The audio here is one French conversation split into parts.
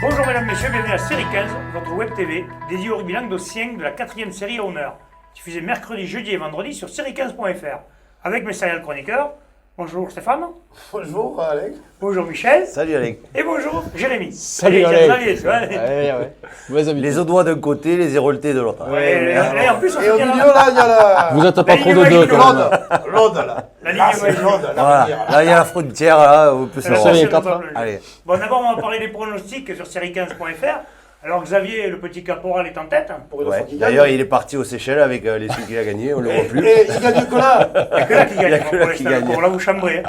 Bonjour mesdames, messieurs, bienvenue à Série 15, votre web TV dédiée au rugby languedocien de la 4e série à honneur, diffusée mercredi, jeudi et vendredi sur série15.fr, avec mes serial chroniqueurs. Bonjour Stéphane. Bonjour Alex. Bonjour Michel. Salut Alex. Et bonjour Jérémy. Salut Alex. Les Audois d'un côté, les Héroltais de l'autre. Et en plus, on Et au fait milieu bien là, il y a la... Vous êtes pas trop de ligne deux quand même. L'Aude là. La ligne Là, c'est magique. l'Aude, la Voilà. rivière. Là, il y a la frontière, là, on peut se Alors, Série c'est quatre, le hein. peuple. Allez. Bon, d'abord, on va parler des pronostics sur série15.fr. Alors Xavier, le petit caporal, est en tête. Pour une Ouais. fois qu'il gagne. D'ailleurs, il est parti aux Seychelles avec les sous qu'il a gagnés, on ne le voit plus. Et il gagne que là. Il n'y a que là qui gagne. Il y a que là Pour qui l'instant, gagne. pour là, vous chambrez.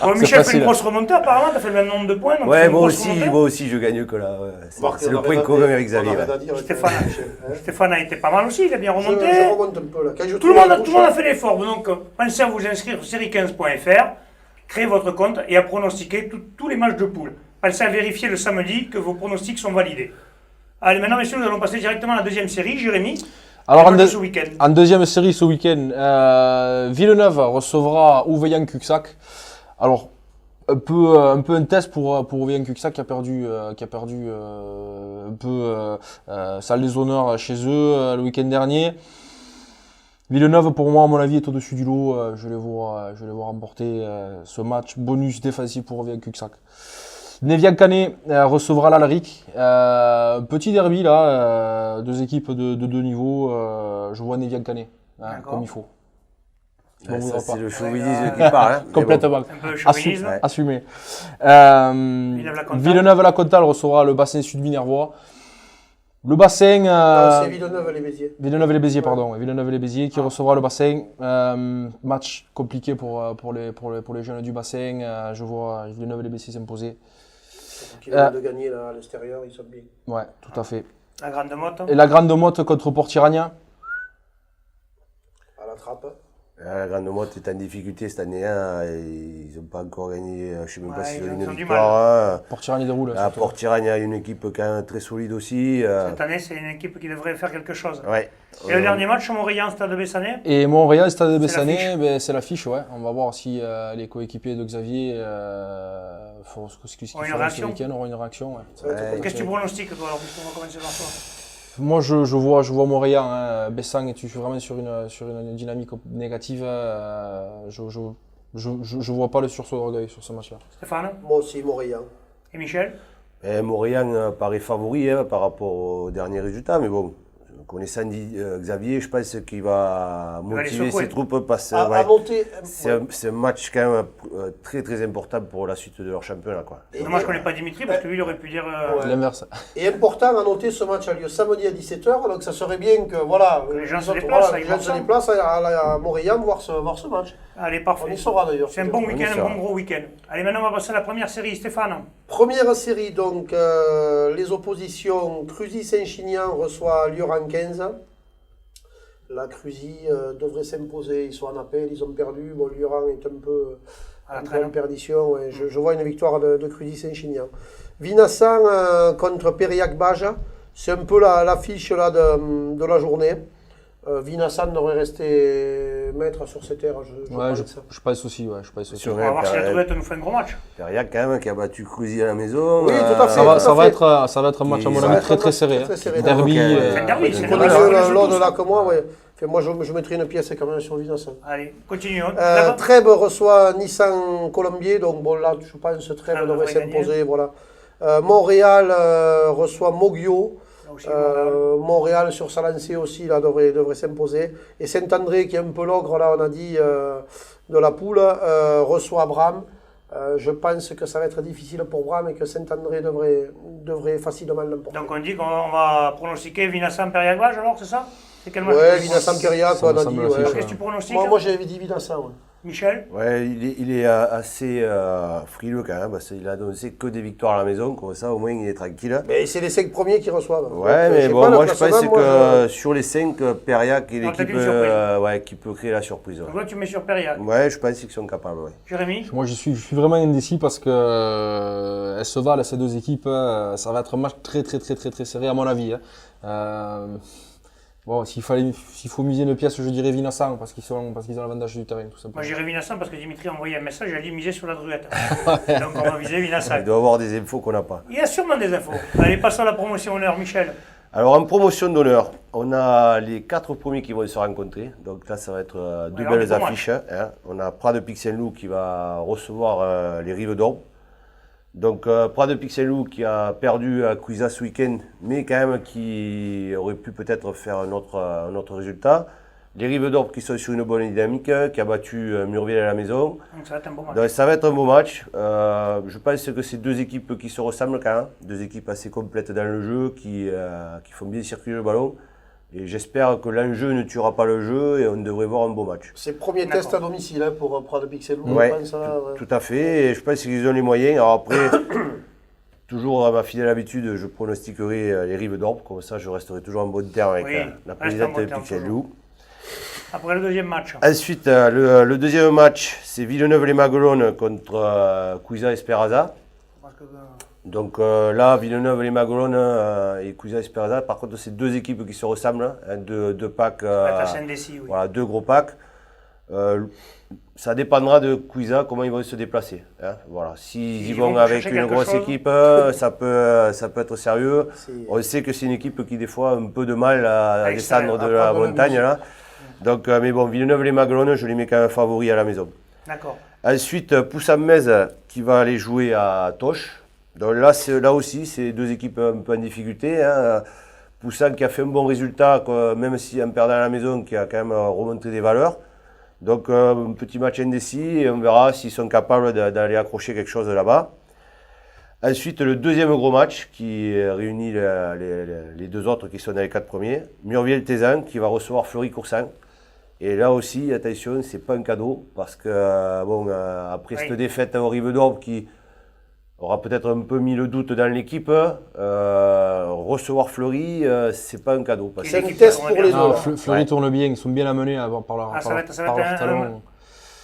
Bon, Michel fait facile. une grosse remontée, apparemment. Tu as fait le même nombre de points. Donc Ouais, c'est une moi grosse aussi, remontée. je gagne que là. Ouais. Marc, C'est on le a point rien commun à- avec Xavier. on a rien ouais. à dire avec Stéphane. Michel, hein. Stéphane a été pas mal aussi, il a bien remonté. Je remonte un peu là. Quand je Tout le trouve la monde touche, a fait l'effort. Donc, pensez à vous inscrire sur série15.fr, créez votre compte et à pronostiquer tous les matchs de poule. Pensez à vérifier le samedi que vos pronostics sont validés. Allez, maintenant, messieurs, nous allons passer directement à la deuxième série. Jérémy, Alors les matchs de ce week-end. en deuxième série ce week-end, Villeneuve recevra Ouveillan-Cuxac. Alors un peu un test pour Ouveillan-Cuxac qui a perdu un peu salle des honneurs chez eux le week-end dernier. Villeneuve, pour moi, à mon avis, est au-dessus du lot. Je les vois remporter ce match. Bonus défensif pour Ouveillan-Cuxac. Nevian-Canet recevra l'Alric. Petit derby là, deux équipes de deux niveaux. Je vois Nevian-Canet D'accord. comme il faut. Je m'en Ouais, voudrais ça, pas. c'est le chauvinisme qui parle. Hein. Mais Complètement. Un peu de chauvinisme. Ouais. Assumé. Villeneuve-la-Comtal. Villeneuve-la-Comtal recevra le bassin sud-minervois. Le bassin. Non, c'est Villeneuve-les-Béziers. Villeneuve-les-Béziers, pardon. Villeneuve-les-Béziers qui recevra le bassin. Match compliqué pour les jeunes du bassin. Je vois Villeneuve-les-Béziers s'imposer. Qui viennent de gagner là, à l'extérieur, ils sont bien. Ouais, tout à fait. La grande motte. Et la Grande Motte contre Port-Tirania. À la trappe. La Grande Motte est en difficulté cette année. Hein. Ils n'ont pas encore gagné, je ne sais même pas Ouais, s'ils ont ils une ont du victoire. Hein. Port-Tirania déroule. À Port-Tirania, il y a une équipe quand même très solide aussi. Cette année, c'est une équipe qui devrait faire quelque chose. Ouais. Et le dernier match, Montréal, Stade de Bessanet. Et Montréal, Stade de C'est Bessanet, ben, c'est l'affiche, ouais. On va voir si les coéquipiers de Xavier font ce qu'ils Auront une feront ce réaction. week-end, auront une réaction. Ouais. Ça va être Ouais. compliqué. Qu'est-ce que tu pronostiques, toi, alors, puisqu'on va commencer par toi? Moi, je vois Montréal, hein. Bessan est vraiment sur une dynamique négative. Je vois pas le sursaut d'orgueil sur ce match-là. Stéphane Moi aussi, Montréal. et Michel? Montréal paraît favori hein, par rapport aux derniers résultats, mais bon, connaissant Xavier, je pense qu'il va les motiver secouer. ses troupes parce que À noter. c'est un match quand même très très important pour la suite de leur championnat. Quoi. Et- Dommage qu'on n'ait pas Dimitri, parce que lui, il aurait pu dire. Ouais. L'inverse. Et important à noter, ce match a lieu samedi à 17h, donc ça serait bien que voilà, Que les gens se autres, déplacent, les ils gens vont se ça. déplacent à Montréal voir ce match. Allez, On parfait. y sera d'ailleurs. C'est un bon On y week-end, un sera. bon gros week-end. Allez, maintenant, on va passer à la première série. Stéphane? Première série, donc les oppositions, Cruzy-Saint-Chinian reçoit Lioran 15. La Cruzy devrait s'imposer, ils sont en appel, ils ont perdu. Bon, Lioran est un peu À la en traîne. perdition. Ouais. Je vois une victoire de Cruzy-Saint-Chinian. Vinassan contre Périac-Baja, c'est un peu l'affiche là, de la journée. Vinassan devrait rester maître sur ses terres, je Ouais, pense. je pense aussi. Ouais, je pense aussi. Sur On va voir si la Tourette nous fait un gros match. Perriac quand même qui a battu Cruzy à la maison. Oui, tout à fait. Ça va fait. être un match à mon Ça avis va très très serré. très hein. serré. Derby. Donc, C'est un derby, c'est Tu un connais derby. l'ordre là que moi, ouais. Fait, moi je mettrai une pièce quand même sur Vinassan. Allez, continuons. Là-bas. Trèbes reçoit Nissan Colombier, donc bon là je pense que Trèbes Trèbes devrait devrait s'imposer. Voilà. Montréal reçoit Mogio. Là aussi, Montréal. Montréal sur sa lancée aussi là, devrait s'imposer. Et Saint-André qui est un peu l'ogre là on a dit de la poule reçoit Bram. Je pense que ça va être difficile pour Bram et que Saint-André devrait facilement l'emporter. Donc, on dit qu'on va pronostiquer Vinassan Périac-Baja, alors, c'est ça? C'est quel match? Ouais, Vinassan Périac, Ça on me a semble dit. l'affiche, Ouais. Qu'est-ce que tu pronostiques? Moi j'avais dit Vinassan. Ouais. Michel? Ouais, il est assez frileux quand même, parce qu'il a annoncé que des victoires à la maison, comme ça au moins il est tranquille. Mais c'est les 5 premiers qui reçoivent. Ouais, Donc, mais j'ai bon, pas le moi je pense classement, que moi, sur les 5, Perriac est Donc, t'as l'équipe une surprise. qui peut créer la surprise. Donc, toi, tu mets sur Périac. Ouais, je pense qu'ils sont capables. Ouais. Jérémy? Moi, je suis vraiment indécis parce que elles se valent ces deux équipes. Ça va être un match très serré à mon avis. Hein. Bon, s'il faut miser une pièce, je dirais Vinassan parce qu'ils ont l'avantage du terrain, tout simplement. Moi j'irai Vinassan parce que Dimitri a envoyé un message, il a dit miser sur la druette. Donc on va viser Vinassan. Il doit avoir des infos qu'on n'a pas. Il y a sûrement des infos. Allez, passons à la promotion honneur, Michel. Alors en promotion d'honneur, on a les 4 premiers qui vont se rencontrer. Donc là, ça va être deux belles affiches. Hein. On a Prades Pixel-Loup qui va recevoir les Rives d'Orbe. Donc Prades Pixel-Loup qui a perdu à Cuisa ce week-end, mais quand même qui aurait pu peut-être faire un autre résultat. Les Rives d'Orbe qui sont sur une bonne dynamique, qui a battu Murville à la maison. Donc ça va être un bon match. Donc ça va être un beau match. Je pense que c'est deux équipes qui se ressemblent quand même. Deux équipes assez complètes dans le jeu, qui font bien circuler le ballon. Et j'espère que l'enjeu ne tuera pas le jeu et on devrait voir un beau match. C'est le premier test à domicile hein, pour Prades Pixel-Loup, Ouais, je pense. Ouais. Tout à fait. Et je pense qu'ils ont les moyens. Alors après, toujours à ma fidèle habitude, je pronostiquerai les Rives d'Orbe. Comme ça, je resterai toujours en bon terme avec la présidente de Pixel-Loup. Après le deuxième match. Ensuite, le deuxième match, c'est Villeneuve-les-Maguelones contre Cuisa Esperanza. Donc là, Villeneuve-les-Maguelones et Cuisa Esperanza, par contre, c'est deux équipes qui se ressemblent, hein, deux packs, voilà, deux gros packs. Ça dépendra de Cuisa, comment ils vont se déplacer. Hein, voilà. S'ils vont avec une grosse équipe, ça peut être sérieux. On sait que c'est une équipe qui, des fois, a un peu de mal à descendre de la montagne. Là. Donc, mais bon, Villeneuve-les-Maguelones, je les mets quand même favoris à la maison. D'accord. Ensuite, Poussin-Metz qui va aller jouer à Toch. Donc là aussi, c'est deux équipes un peu en difficulté. Hein. Poussin qui a fait un bon résultat, même si en perdant à la maison, qui a quand même remonté des valeurs. Donc un petit match indécis et on verra s'ils sont capables d'aller accrocher quelque chose là-bas. Ensuite, le deuxième gros match qui réunit les deux autres qui sont dans les 4 premiers. Murville-Tézan qui va recevoir Fleury-Coursan. Et là aussi, attention, c'est pas un cadeau parce que après cette défaite aux Rives d'Orbe qui aura peut-être un peu mis le doute dans l'équipe, recevoir Fleury, c'est pas un cadeau. C'est un test pour les autres. Fleury tourne bien, ils sont bien amenés par leur talent.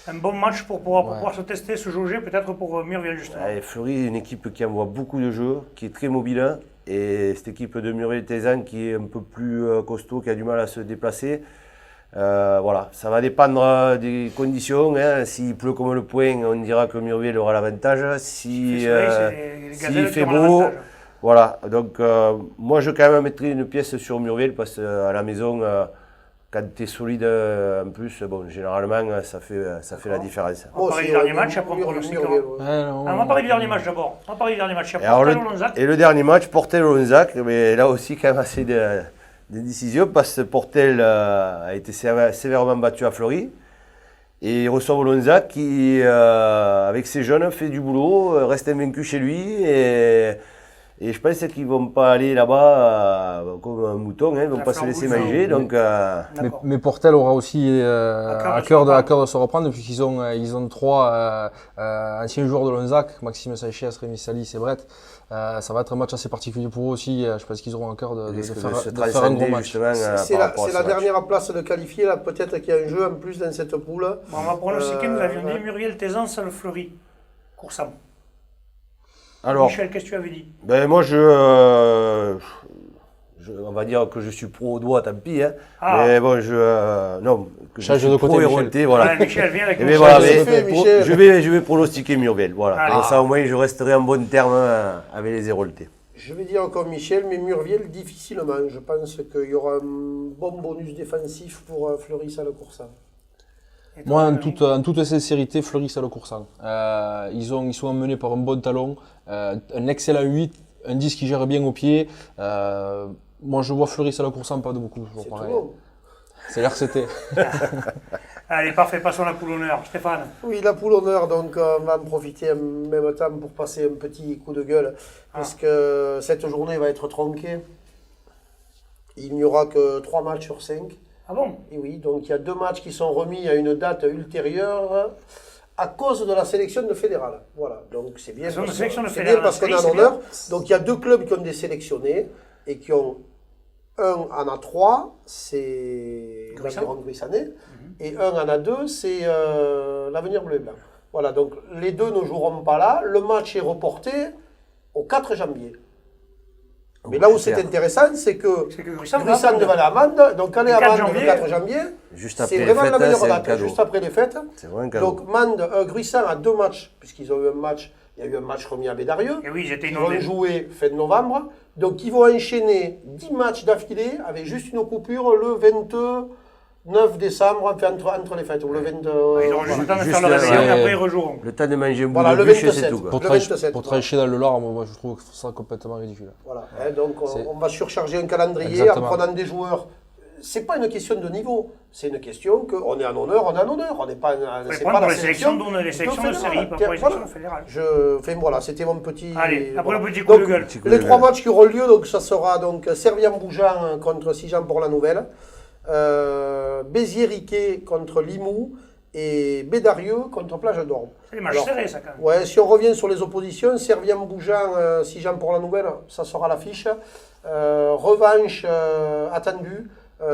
Un bon match pour pouvoir se tester, se jauger, peut-être pour Murville justement. Fleury est une équipe qui envoie beaucoup de jeux, qui est très mobile. Et cette équipe de Murville-Tézan qui est un peu plus costaud, qui a du mal à se déplacer. Voilà, ça va dépendre des conditions. Hein. S'il pleut comme le poing, on dira que Murville aura l'avantage. S'il fait beau, voilà. Donc, moi, je quand même mettrai une pièce sur Murville parce qu'à la maison, quand tu es solide en plus, bon, généralement, ça fait la différence. On va parler du dernier match, après on pronostique. On va parler du dernier match d'abord. On va parler du dernier match. Et le dernier match, Portel-Lonzac, mais là aussi, quand même assez des décisions parce que Portel a été sévèrement battu à Fleury et il reçoit Lonzac qui, avec ses jeunes, fait du boulot, reste invaincu chez lui et je pense qu'ils ne vont pas aller là-bas comme un mouton, hein, ils ne vont pas se laisser manger. Donc, mais Portel aura aussi à cœur de se reprendre puisqu'ils ont 3 anciens joueurs de Lonzac, Maxime Sanchez, Rémi Salis et Brett. Ça va être un match assez particulier pour eux aussi. Je pense qu'ils auront à cœur de faire un gros match. C'est la dernière place de qualifier. Là, peut-être qu'il y a un jeu en plus dans cette poule. Bon, on va pronostiquer, nous avions dit Murville-Tézan, ça le Fleury. Coursam. Alors, Michel, qu'est-ce que tu avais dit? Ben moi, on va dire que je suis pro au doigt, tant pis. Hein. Mais bon, non, que je suis pro héroté, voilà. Ouais, Michel, viens avec nous. Je vais pronostiquer Murville, voilà. Comme ça, au moins, je resterai en bon terme avec les hérotés. Je vais dire comme Michel, mais Murville, difficilement. Je pense qu'il y aura un bon bonus défensif pour Fleury-Salle-Coursan. Moi, en toute sincérité, Fleury-Salle-Coursan. Ils sont emmenés par un bon talon, un excellent 8, un 10 qui gère bien au pied. Moi, je vois Fleury-Salle-Coursan pas de beaucoup. C'est tout bon. C'est l'RCT. Allez, parfait, passons à la poule honneur. Stéphane. Oui, la poule honneur, donc on va en profiter en même temps pour passer un petit coup de gueule. Parce que cette journée va être tronquée. Il n'y aura que 3 matchs sur 5. Ah bon? Et oui, donc il y a 2 matchs qui sont remis à une date ultérieure à cause de la sélection de fédérale. Voilà, donc c'est bien, parce qu'on a l'honneur. Donc il y a 2 clubs qui ont des sélectionnés et qui ont un en a 3, c'est l'Aviron Grissanet, et un en a 2, c'est l'Avenir Bleu et Blanc. Voilà, donc les 2 ne joueront pas là. Le match est reporté au 4 janvier. Mais là où c'est intéressant, c'est que C'est que Gruissant va Gruissant devant la Mende, donc aller à Le 4 Mende le janvier. 4 janvier, Juste après c'est les vraiment fêtes, la meilleure c'est un date, cadeau. juste après les fêtes. C'est vraiment un cadeau. Donc Gruissant a 2 matchs, puisqu'ils ont eu un match, il y a eu un match remis à Bédarieux. Et oui, j'étais Ils vont inondé. jouer fin de novembre, donc ils vont enchaîner 10 matchs d'affilée avec juste une coupure le 29 décembre, enfin entre les fêtes, ou le 22... Ils auront juste le temps de Juste faire le réveillon et ouais. après ils rejoueront. Le temps de manger un bout Voilà, de le bûche et 27. c'est tout. Quoi. Pour, Le trancher- 27, pour voilà. trancher dans le Loir, moi je trouve ça complètement ridicule. Voilà, hein, donc C'est- on va surcharger un calendrier Exactement. en prenant des joueurs. C'est pas une question de niveau, c'est une question qu'on est en honneur, on est en honneur. On n'est pas, Faut les c'est prendre pas pour la les sélections, sélection. dont les sélections de fédérale. série, pas Tiens, pour les voilà. sélections fédérales. Voilà, c'était mon petit. Allez, après voilà. le petit coup de Donc, gueule. Les 3 matchs qui auront lieu, donc ça sera donc Servien-Bougeant contre Sijan pour la Nouvelle, Béziers-Riquet contre Limoux et Bédarieux contre Plage d'Orbe. C'est des matchs Alors, serrés, ça, quand même. Ouais, si on revient sur les oppositions, Servien-Bougeant, Sijan pour la Nouvelle, ça sera l'affiche. Revanche attendue.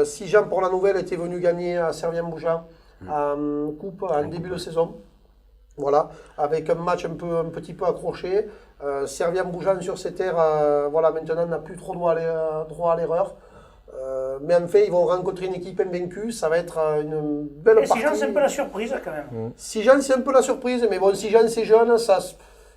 Sijan pour la Nouvelle était venu gagner à Servien-Bougeant en coupe en début de saison. Voilà, avec un match un petit peu accroché. Servien-Bougeant sur ses terres, voilà, maintenant n'a plus trop droit à l'erreur. Mais en fait, ils vont rencontrer une équipe invaincue. Ça va être une belle Et partie. Sijan, c'est un peu la surprise, quand même. Sijan, c'est un peu la surprise, mais bon, Sijan, c'est jeune,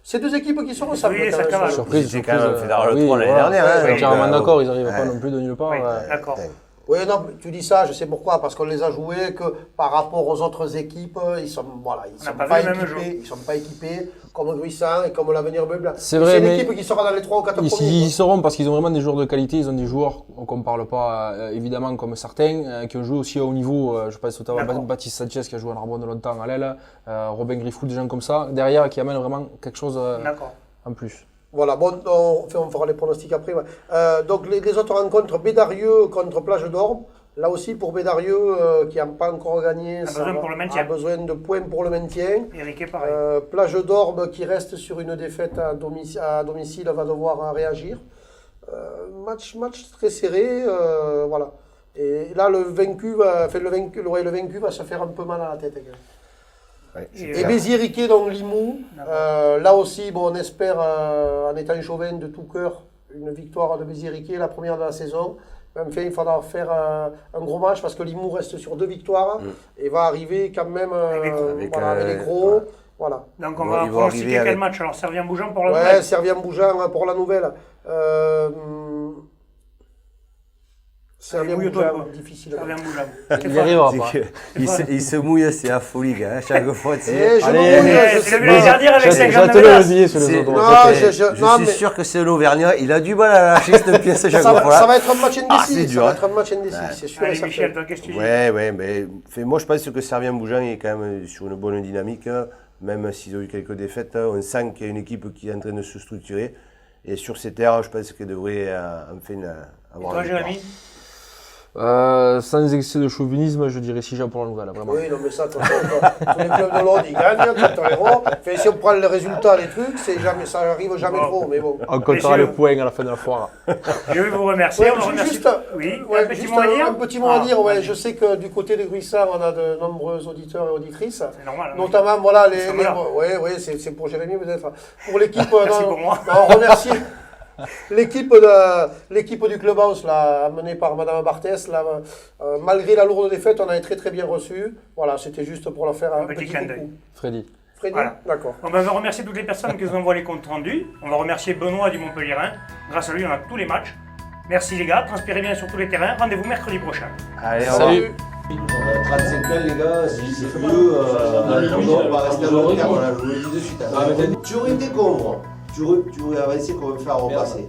c'est 2 équipes qui se ressemblent. Oui, quand ça même, cavale. sur- Surprise, C'était quand même fédéral oui, 3 l'année voilà. dernière. hein, Ouais, Je suis donc, entièrement d'accord, ils n'arrivent pas ouais. non plus de nulle part. Oui, d'accord. Oui, non, tu dis ça, je sais pourquoi, parce qu'on les a joués, que par rapport aux autres équipes, ils sont, voilà, ils On n'a sont pas pas vu le même équipés, ils sont pas équipés comme Gruissant et comme l'Avenir Meuble. C'est vrai, C'est une mais équipe qui sera dans les 3 ou 4 Ils, premiers. ils seront parce qu'ils ont vraiment des joueurs de qualité, ils ont des joueurs qu'on ne parle pas évidemment comme certains, qui ont joué aussi à haut niveau. Je pense notamment à D'accord. Baptiste Sanchez qui a joué à Narbonne longtemps à l'aile, Robin Grifoul, des gens comme ça, derrière qui amènent vraiment quelque chose D'accord. en plus. Voilà, bon, on fera les pronostics après. Ouais. Donc les autres rencontres, Bédarieux contre Plage d'Orbe. Là aussi, pour Bédarieux, qui n'a pas encore gagné, ça besoin pour le maintien. a besoin de points pour le maintien. Eric, pareil. Plage d'Orbe, qui reste sur une défaite à domicile, va devoir réagir. Match très serré, voilà. Et là, le vaincu va se faire un peu mal à la tête. Ouais, c'est Et Et clair. Béziers-Riquet, donc Limoux. D'accord. Là aussi, bon, on espère, en étant chauvin de tout cœur, une victoire de Béziers-Riquet, la première de la saison. Enfin, il faudra faire un gros match parce que Limoux reste sur 2 victoires et va arriver quand même avec les gros. Voilà. Donc, on Ils va vont pronostiquer arriver quel avec- match alors? Servien-Bougeant pour la Ouais, nouvelle. Servien-Bougeant pour la Nouvelle. Mouille-toi, Servien-Bougeant, quoi. difficile. Servien-Bougeant. Il n'y arrivera C'est pas. que il se mouille, c'est la folie, gars. Chaque fois, tu Eh, sais. je Allez, me mouille, Eh, je tu sais l'as vu l'année pas. dernière avec J'attends Saint-Jean de le Médas. levier sur les C'est- autres. Non, Je non, suis mais- sûr que c'est l'Auvergnat. Il a du mal à lâcher cette pièce chaque Ça fois. va, ça va être un match Ah, c'est indécis. dur, Ça va hein. être un match indécis, c'est sûr et Allez, certain. Michel, toi, qu'est-ce que tu dis? Ouais, mais moi je pense que Servien-Bougeant est quand même sur une bonne dynamique, même s'ils ont eu quelques défaites. On sent qu'il y a une équipe qui est en train de se structurer. Et sur ces terres, je pense qu'elle devrait enfin Et avoir toi, une victoire. Jérémy? Sans excès de chauvinisme, je dirais Sijan pour la Nouvelle, vraiment. Oui, non, mais ça, de toute façon, tous les clubs de l'Aude, ils gagnent, tout le héros. Enfin, si on prend les résultats, les trucs, ça arrive jamais Bon. trop, mais bon. On comptera Messieurs. les points à la fin de la foire. Je vais vous remercier. Ouais, On remercie. juste, Oui, ouais, un petit juste mot à dire. un petit mot à dire, ouais. vas-y. Je sais que du côté des Gruissards, on a de nombreux auditeurs et auditrices. C'est normal. hein. Notamment, voilà, Ils sont là. ouais, c'est pour Jérémy peut-être. Pour l'équipe, Merci pour moi. on remercie l'équipe du Clubhouse, là, amenée par Madame Barthès, là, malgré la lourde défaite, on a été très très bien reçus. Voilà, c'était juste pour leur faire un petit petit clin coucou. d'œil. Freddy. Freddy, Voilà. d'accord. On va remercier toutes les personnes qui nous envoient les comptes rendus. On va remercier Benoît du Montpellierin. Grâce à lui, on a tous les matchs. Merci les gars, transpirez bien sur tous les terrains. Rendez-vous mercredi prochain. Allez, au revoir. Salut. 35 ans, les gars, si c'est mieux, on va rester à long terme, on a joué de suite. Tu aurais été con, moi. Tu aurais avancé comme un fer à repasser.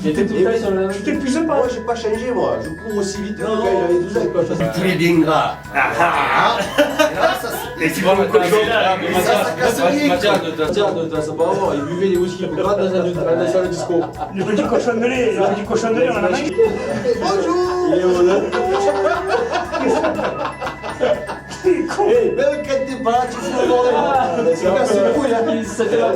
Tu étais tout le temps sur le Tu t'es plus Moi, j'ai pas changé, moi. Je cours aussi vite que quand j'avais 12 ans. Tu es bien gras. Et tu vas me coller. Mathias ne te pas avoir, il buvait des whisky pour grave dans la salle de disco. Le petit cochon de lait, on en a mangé. Bonjour. Il est où là Même quand t'es pas là, tu fous le bordel. C'est casse les couilles, hein. Ça fait la